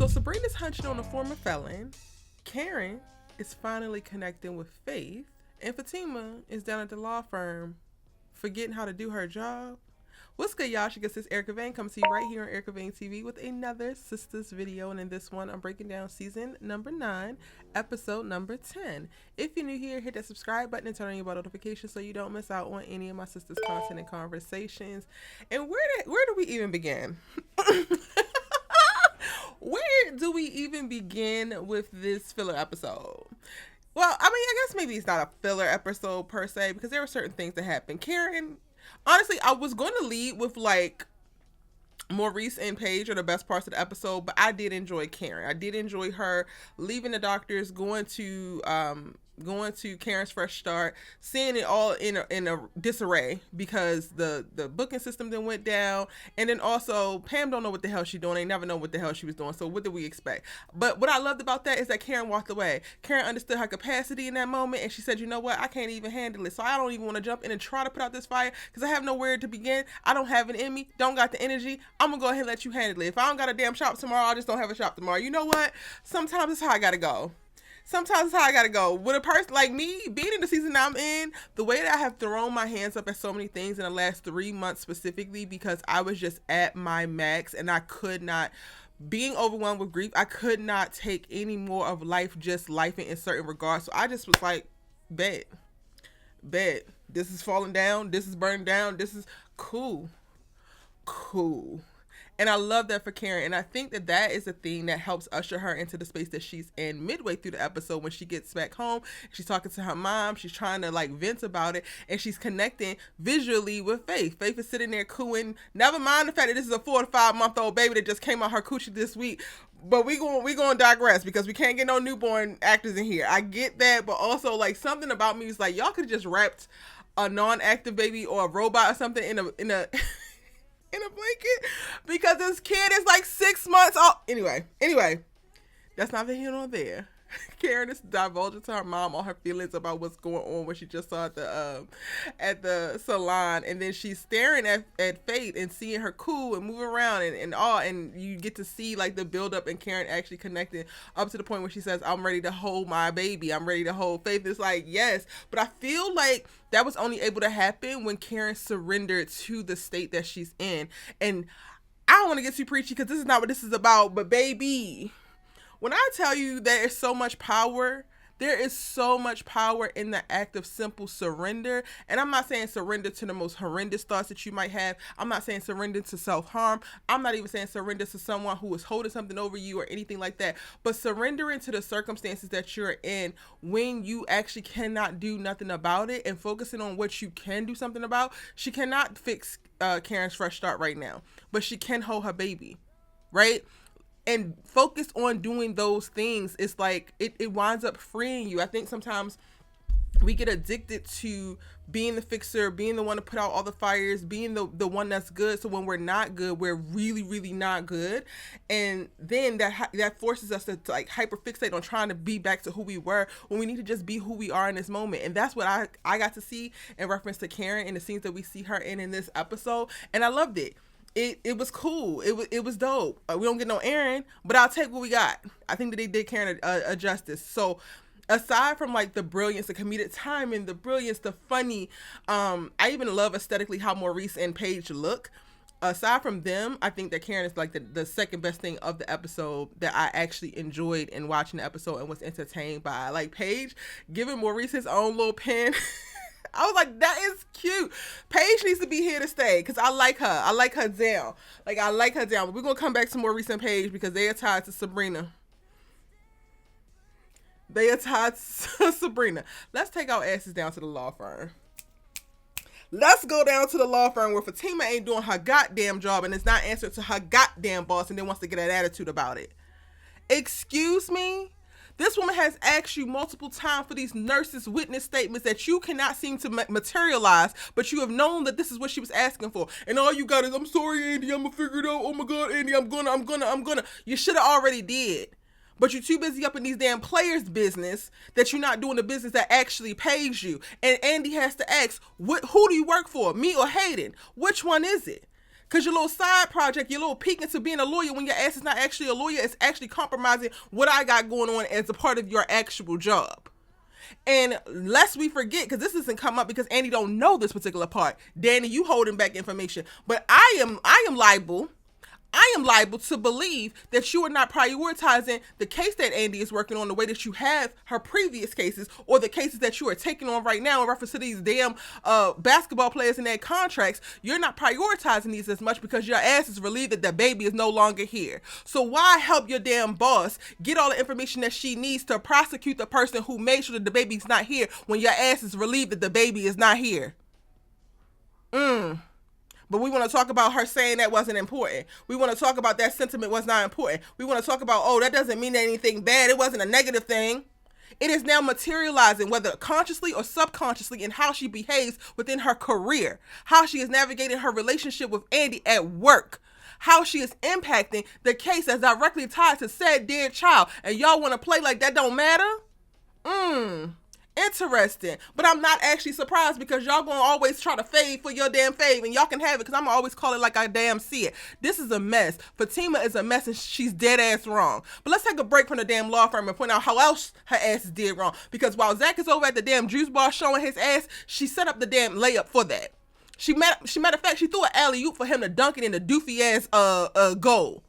So Sabrina's hunching on a former felon. Karen is finally connecting with Faith. And Fatima is down at the law firm forgetting how to do her job. What's good, y'all? She gets this Erica Vane comes to you right here on Erica Vane TV with another Sistas video. And in this one, I'm breaking down season number 9, episode number 10. If you're new here, hit that subscribe button and turn on your bell notifications so you don't miss out on any of my sisters' content and conversations. And where do we even begin? Where do we even begin with this filler episode? Well, I mean, I guess maybe it's not a filler episode per se because there were certain things that happened. Karen, honestly, I was going to lead with like Maurice and Paige are the best parts of the episode, but I did enjoy Karen. I did enjoy her leaving the doctors, going to Karen's fresh start, seeing it all in a disarray because the booking system then went down, and then also Pam don't know what the hell she's doing. They never know what the hell she was doing. So what did we expect? But what I loved about that is that Karen walked away. Karen understood her capacity in that moment, and she said, "You know what? I can't even handle it. So I don't even want to jump in and try to put out this fire because I have nowhere to begin. I don't have it in me. Don't got the energy. I'm gonna go ahead and let you handle it. If I don't got a damn shop tomorrow, I just don't have a shop tomorrow. You know what? Sometimes it's how I gotta go." Sometimes it's how I gotta go. With a person like me, being in the season I'm in, the way that I have thrown my hands up at so many things in the last 3 months specifically, because I was just at my max and I could not, being overwhelmed with grief, I could not take any more of life, just life in certain regards. So I just was like, bet. This is falling down. This is burning down. This is cool. And I love that for Karen. And I think that is the thing that helps usher her into the space that she's in midway through the episode when she gets back home. She's talking to her mom. She's trying to like vent about it. And she's connecting visually with Faith. Faith is sitting there cooing. Never mind the fact that this is a 4 to 5 month old baby that just came out her coochie this week. But we going to digress because we can't get no newborn actors in here. I get that. But also like something about me is like y'all could have just wrapped a non-active baby or a robot or something in a blanket because this kid is like 6 months old. Anyway, that's not the here nor there. Karen is divulging to her mom all her feelings about what's going on, what she just saw at the salon, and then she's staring at Faith and seeing her cool and move around and you get to see like the build up and Karen actually connecting up to the point where she says, "I'm ready to hold my baby. I'm ready to hold Faith." It's like, yes, but I feel like that was only able to happen when Karen surrendered to the state that she's in. And I don't want to get too preachy because this is not what this is about, but baby, when I tell you there is so much power in the act of simple surrender. And I'm not saying surrender to the most horrendous thoughts that you might have. I'm not saying surrender to self-harm. I'm not even saying surrender to someone who is holding something over you or anything like that. But surrendering to the circumstances that you're in when you actually cannot do nothing about it and focusing on what you can do something about. She cannot fix Karen's fresh start right now, but she can hold her baby, right? And focus on doing those things. It's like it winds up freeing you. I think sometimes we get addicted to being the fixer, being the one to put out all the fires, being the one that's good. So when we're not good, we're really, really not good. And then that forces us to like hyperfixate on trying to be back to who we were when we need to just be who we are in this moment. And that's what I got to see in reference to Karen and the scenes that we see her in this episode. And I loved it. It was cool. It was dope. We don't get no Aaron, but I'll take what we got. I think that they did Karen a justice. So aside from like the brilliance, the comedic timing, the brilliance, the funny, I even love aesthetically how Maurice and Paige look. Aside from them, I think that Karen is like the second best thing of the episode that I actually enjoyed in watching the episode and was entertained by. Like Paige giving Maurice his own little pen. I was like, that is cute. Paige needs to be here to stay because I like her. I like her down. But we're going to come back to Maurice and Paige because they are tied to Sabrina. Let's take our asses down to the law firm. Let's go down to the law firm where Fatima ain't doing her goddamn job and is not answering to her goddamn boss and then wants to get an attitude about it. Excuse me? This woman has asked you multiple times for these nurses' witness statements that you cannot seem to materialize, but you have known that this is what she was asking for. And all you got is, "I'm sorry, Andi, I'm gonna figure it out. Oh my God, Andi, I'm gonna. You should have already did. But you're too busy up in these damn players' business that you're not doing the business that actually pays you. And Andi has to ask, who do you work for, me or Hayden? Which one is it? Because your little side project, your little peek into being a lawyer when your ass is not actually a lawyer, it's actually compromising what I got going on as a part of your actual job. And lest we forget, because this doesn't come up because Andi don't know this particular part. Danni, you holding back information. But I am liable to believe that you are not prioritizing the case that Andi is working on the way that you have her previous cases, or the cases that you are taking on right now in reference to these damn basketball players and their contracts. You're not prioritizing these as much because your ass is relieved that the baby is no longer here. So why help your damn boss get all the information that she needs to prosecute the person who made sure that the baby's not here when your ass is relieved that the baby is not here? But we want to talk about her saying that wasn't important. We want to talk about that sentiment was not important. We want to talk about, oh, that doesn't mean anything bad. It wasn't a negative thing. It is now materializing, whether consciously or subconsciously, in how she behaves within her career, how she is navigating her relationship with Andi at work, how she is impacting the case that's directly tied to said dead child. And y'all want to play like that don't matter? Interesting. But I'm not actually surprised, because y'all gonna always try to fade for your damn fave, and y'all can have it, because I'm gonna always call it like I damn see it. This is a mess. Fatima is a mess, and she's dead ass wrong. But let's take a break from the damn law firm and point out how else her ass is dead wrong. Because while Zach is over at the damn juice bar showing his ass, she set up the damn layup for that. Matter of fact, she threw an alley-oop for him to dunk it in the doofy ass goal.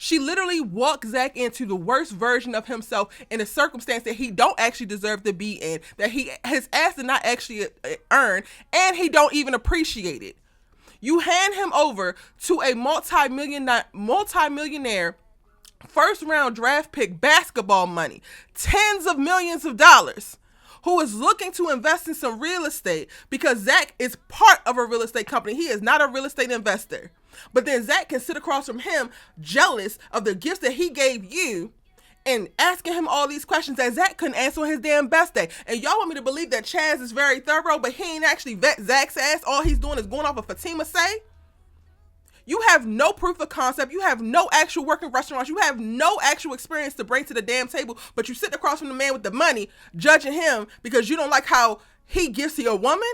She literally walked Zach into the worst version of himself in a circumstance that he don't actually deserve to be in, that his ass did not actually earn, and he don't even appreciate it. You hand him over to a multi-millionaire first round draft pick, basketball money, tens of millions of dollars, who is looking to invest in some real estate, because Zach is part of a real estate company. He is not a real estate investor. But then Zach can sit across from him, jealous of the gifts that he gave you, and asking him all these questions that Zach couldn't answer on his damn best day. And y'all want me to believe that Chaz is very thorough, but he ain't actually vet Zach's ass. All he's doing is going off of Fatima say. You have no proof of concept. You have no actual working restaurants. You have no actual experience to bring to the damn table, but you sit across from the man with the money, judging him because you don't like how he gives to your woman.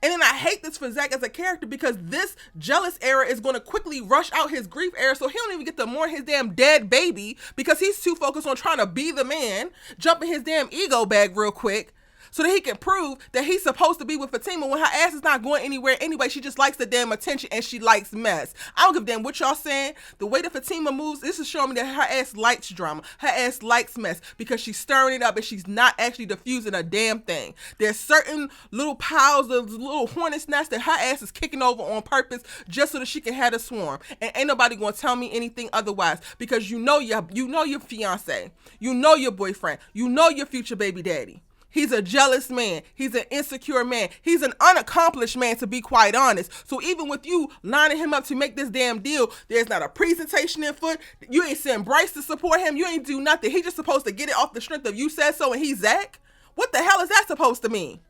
And then I hate this for Zach as a character, because this jealous era is going to quickly rush out his grief era, so he don't even get to mourn his damn dead baby, because he's too focused on trying to be the man, jumping his damn ego bag real quick, so that he can prove that he's supposed to be with Fatima when her ass is not going anywhere anyway. She just likes the damn attention, and she likes mess. I don't give a damn what y'all saying. The way that Fatima moves, this is showing me that her ass likes drama. Her ass likes mess, because she's stirring it up and she's not actually diffusing a damn thing. There's certain little piles of little hornet's nests that her ass is kicking over on purpose just so that she can have a swarm. And ain't nobody gonna tell me anything otherwise, because you know your fiance, you know your boyfriend, you know your future baby daddy. He's a jealous man. He's an insecure man. He's an unaccomplished man, to be quite honest. So even with you lining him up to make this damn deal, there's not a presentation in foot. You ain't send Bryce to support him. You ain't do nothing. He's just supposed to get it off the strength of you said so and he's Zach. What the hell is that supposed to mean?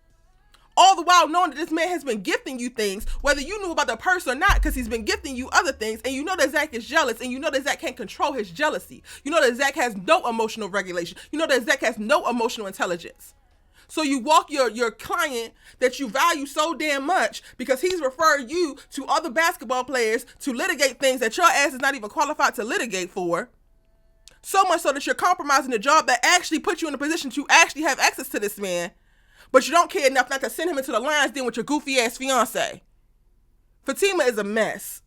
All the while knowing that this man has been gifting you things, whether you knew about the person or not, because he's been gifting you other things, and you know that Zach is jealous, and you know that Zach can't control his jealousy. You know that Zach has no emotional regulation. You know that Zach has no emotional intelligence. So you walk your client that you value so damn much, because he's referred you to other basketball players to litigate things that your ass is not even qualified to litigate for. So much so that you're compromising the job that actually puts you in a position to actually have access to this man. But you don't care enough not to send him into the lion's den with your goofy ass fiance. Fatima is a mess.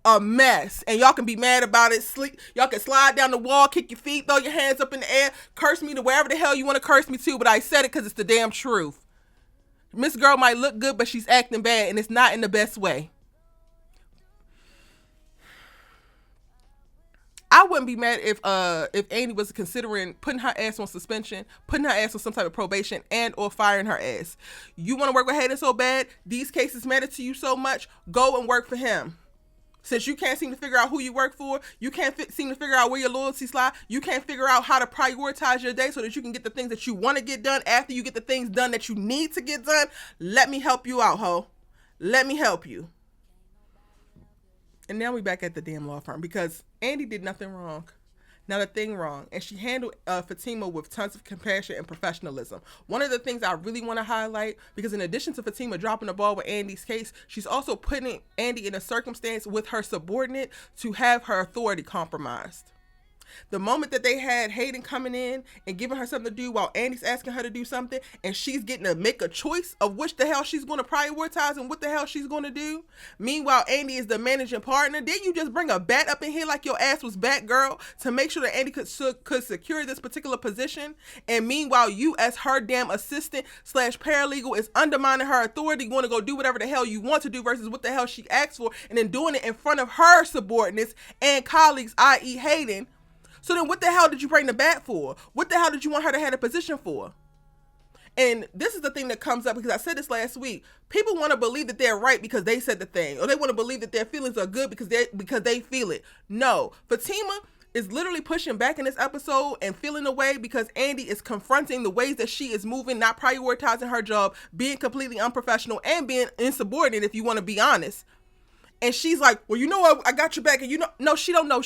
A mess. And y'all can be mad about it. Y'all can slide down the wall, kick your feet, throw your hands up in the air, curse me to wherever the hell you want to curse me to, but I said it because it's the damn truth. Miss Girl might look good, but she's acting bad, and it's not in the best way. I wouldn't be mad if Andi was considering putting her ass on suspension, putting her ass on some type of probation, and or firing her ass. You want to work with Hayden so bad, these cases matter to you so much, go and work for him. Since you can't seem to figure out who you work for, you can't seem to figure out where your loyalties lie, you can't figure out how to prioritize your day so that you can get the things that you want to get done after you get the things done that you need to get done, let me help you out, ho. Let me help you. And now we back at the damn law firm, because Andi did nothing wrong. not a thing wrong, and she handled Fatima with tons of compassion and professionalism. One of the things I really want to highlight, because in addition to Fatima dropping the ball with Andi's case, she's also putting Andi in a circumstance with her subordinate to have her authority compromised. The moment that they had Hayden coming in and giving her something to do while Andi's asking her to do something, and she's getting to make a choice of which the hell she's going to prioritize and what the hell she's going to do. Meanwhile, Andi is the managing partner. Didn't you just bring a bat up in here like your ass was Batgirl to make sure that Andi could secure this particular position? And meanwhile, you as her damn assistant / paralegal is undermining her authority, going to go do whatever the hell you want to do versus what the hell she asked for, and then doing it in front of her subordinates and colleagues, i.e. Hayden. So then what the hell did you bring the bat for? What the hell did you want her to have a position for? And this is the thing that comes up, because I said this last week. People want to believe that they're right because they said the thing, or they want to believe that their feelings are good because they feel it. No, Fatima is literally pushing back in this episode and feeling away because Andi is confronting the ways that she is moving, not prioritizing her job, being completely unprofessional, and being insubordinate, if you want to be honest. And she's like, well, you know what? I got your back. And you know, no, she don't know.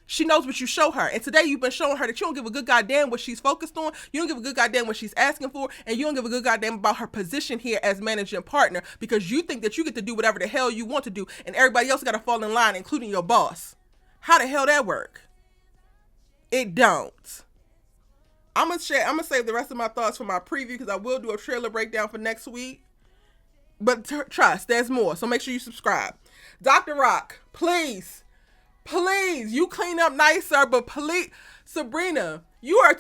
She knows what you show her. And today you've been showing her that you don't give a good goddamn what she's focused on. You don't give a good goddamn what she's asking for. And you don't give a good goddamn about her position here as managing partner, because you think that you get to do whatever the hell you want to do and everybody else got to fall in line, including your boss. How the hell that work? It don't. I'm going to save the rest of my thoughts for my preview, because I will do a trailer breakdown for next week. But trust, there's more. So make sure you subscribe. Dr. Rock, please, you clean up nicer, but please, Sabrina, you are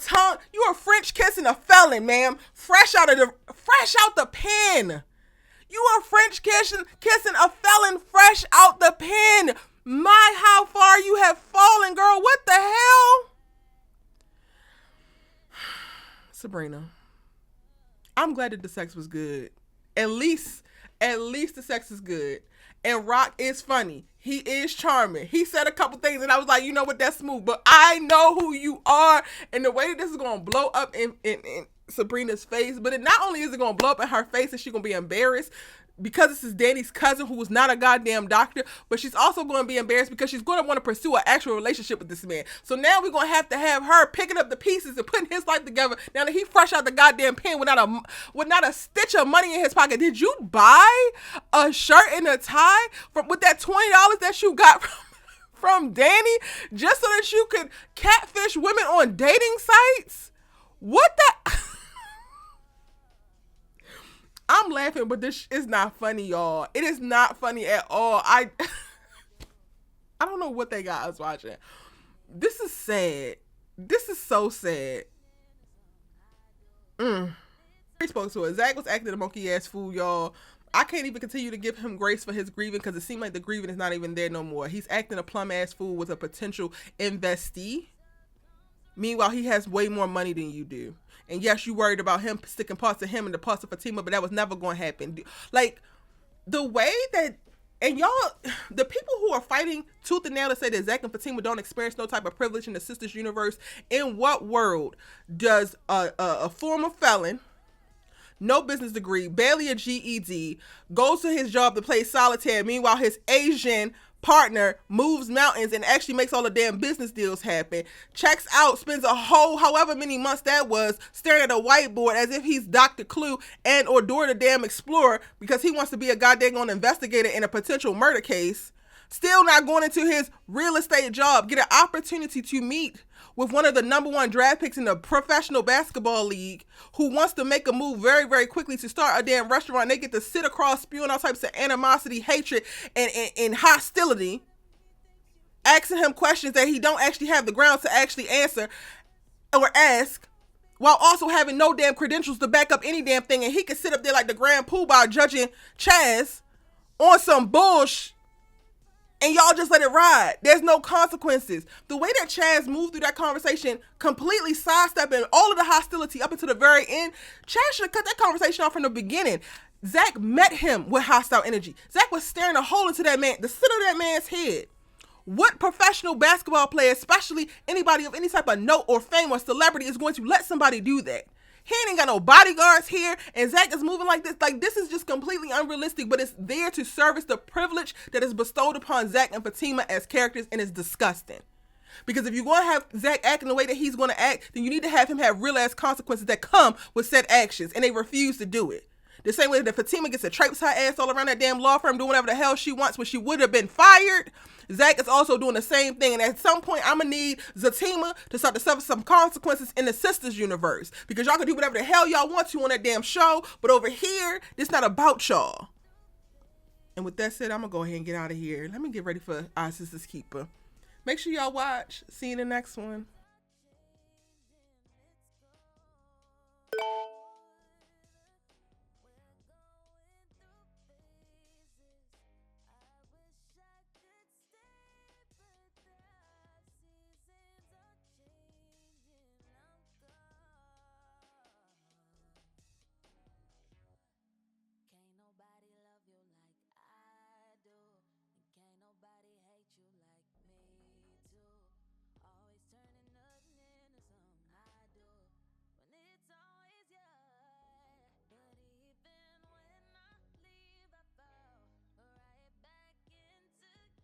French kissing a felon, ma'am. Fresh out the pen. You are French kissing a felon fresh out the pen. My, how far you have fallen, girl. What the hell? Sabrina, I'm glad that the sex was good. At least the sex is good. And Rock is funny. He is charming. He said a couple things and I was like, you know what, that's smooth. But I know who you are. And the way that this is going to blow up in Sabrina's face. But not only is it going to blow up in her face and she's going to be embarrassed because this is Danny's cousin who is not a goddamn doctor, but she's also going to be embarrassed because she's going to want to pursue an actual relationship with this man. So now we're going to have her picking up the pieces and putting his life together now that he fresh out the goddamn pen with not a stitch of money in his pocket. Did you buy a shirt and a tie with that $20 that you got from Danny just so that you could catfish women on dating sites? What the... I'm laughing, but this is not funny, y'all. It is not funny at all. I don't know what they got us watching. This is sad. This is so sad. He spoke to her. Zach was acting a monkey ass fool, y'all. I can't even continue to give him grace for his grieving because it seemed like the grieving is not even there no more. He's acting a plum ass fool with a potential investee. Meanwhile, he has way more money than you do. And yes, you worried about him sticking parts of him and the parts of Fatima, but that was never going to happen. Like, the way that, and y'all, the people who are fighting tooth and nail to say that Zach and Fatima don't experience no type of privilege in the Sistas universe, in what world does a former felon, no business degree, barely a GED, goes to his job to play solitaire, meanwhile his Asian partner moves mountains and actually makes all the damn business deals happen, checks out, spends a whole however many months that was staring at a whiteboard as if he's Dr. Clue and or Dora the damn Explorer because he wants to be a goddamn investigator in a potential murder case, still not going into his real estate job, get an opportunity to meet with one of the #1 draft picks in the professional basketball league who wants to make a move very, very quickly to start a damn restaurant. They get to sit across spewing all types of animosity, hatred, and hostility, asking him questions that he don't actually have the grounds to actually answer or ask, while also having no damn credentials to back up any damn thing. And he can sit up there like the grand poobah judging Chaz on some bullshit. And y'all just let it ride. There's no consequences. The way that Chaz moved through that conversation, completely sidestepping all of the hostility up until the very end, Chaz should have cut that conversation off from the beginning. Zach met him with hostile energy. Zach was staring a hole into that man, the center of that man's head. What professional basketball player, especially anybody of any type of note or fame or celebrity, is going to let somebody do that? He ain't got no bodyguards here, and Zach is moving like this. Like, this is just completely unrealistic, but it's there to service the privilege that is bestowed upon Zach and Fatima as characters, and it's disgusting. Because if you're going to have Zach acting the way that he's going to act, then you need to have him have real ass consequences that come with said actions, and they refuse to do it. The same way that Fatima gets to traipse her ass all around that damn law firm doing whatever the hell she wants when she would have been fired, Zach is also doing the same thing. And at some point, I'm going to need Fatima to start to suffer some consequences in the Sistas universe. Because y'all can do whatever the hell y'all want to on that damn show. But over here, it's not about y'all. And with that said, I'm going to go ahead and get out of here. Let me get ready for Our Sister's Keeper. Make sure y'all watch. See you in the next one.